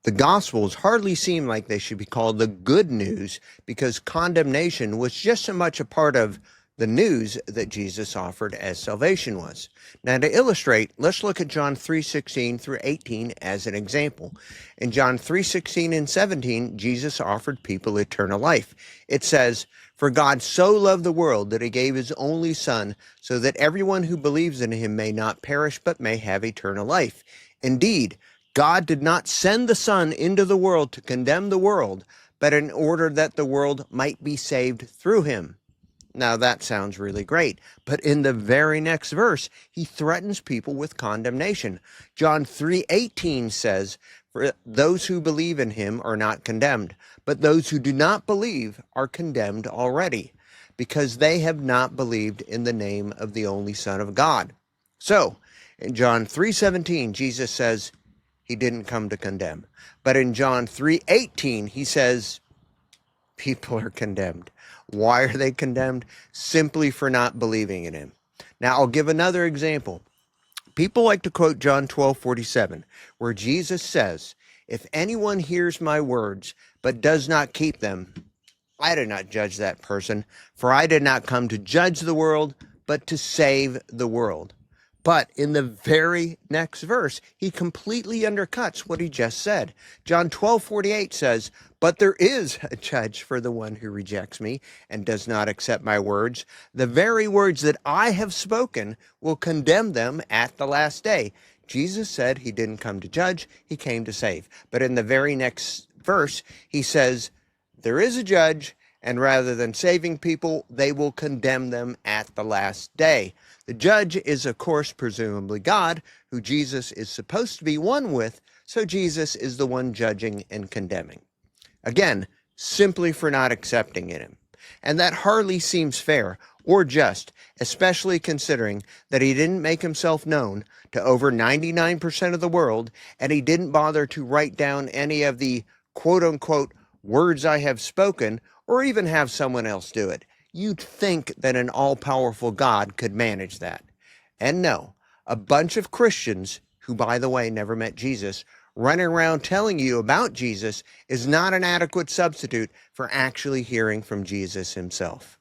The Gospels hardly seem like they should be called the good news because condemnation was just so much a part of the news that Jesus offered as salvation was. Now, to illustrate, let's look at John 3:16 through 18 as an example. In John 3:16 and 17, Jesus offered people eternal life. It says, "For God so loved the world that he gave his only Son, so that everyone who believes in him may not perish but may have eternal life. Indeed, God did not send the Son into the world to condemn the world, but in order that the world might be saved through him." Now that sounds really great, but in the very next verse, he threatens people with condemnation. John 3:18 says, "For those who believe in him are not condemned, but those who do not believe are condemned already, because they have not believed in the name of the only Son of God." So, in John 3:17, Jesus says, he didn't come to condemn. But in John 3:18, he says, people are condemned. Why are they condemned? Simply for not believing in him. Now, I'll give another example. People like to quote John 12:47, where Jesus says, "If anyone hears my words, but does not keep them, I do not judge that person, for I did not come to judge the world, but to save the world." But in the very next verse, he completely undercuts what he just said. John 12:48 says, "But there is a judge for the one who rejects me and does not accept my words. The very words that I have spoken will condemn them at the last day." Jesus said he didn't come to judge, he came to save. But in the very next verse, he says, there is a judge, and rather than saving people, they will condemn them at the last day. The judge is, of course, presumably God, who Jesus is supposed to be one with, so Jesus is the one judging and condemning. Again, simply for not accepting in him. And that hardly seems fair or just, especially considering that he didn't make himself known to over 99% of the world, and he didn't bother to write down any of the quote-unquote words I have spoken, or even have someone else do it. You'd think that an all-powerful God could manage that. And no, a bunch of Christians, who by the way never met Jesus, running around telling you about Jesus is not an adequate substitute for actually hearing from Jesus himself.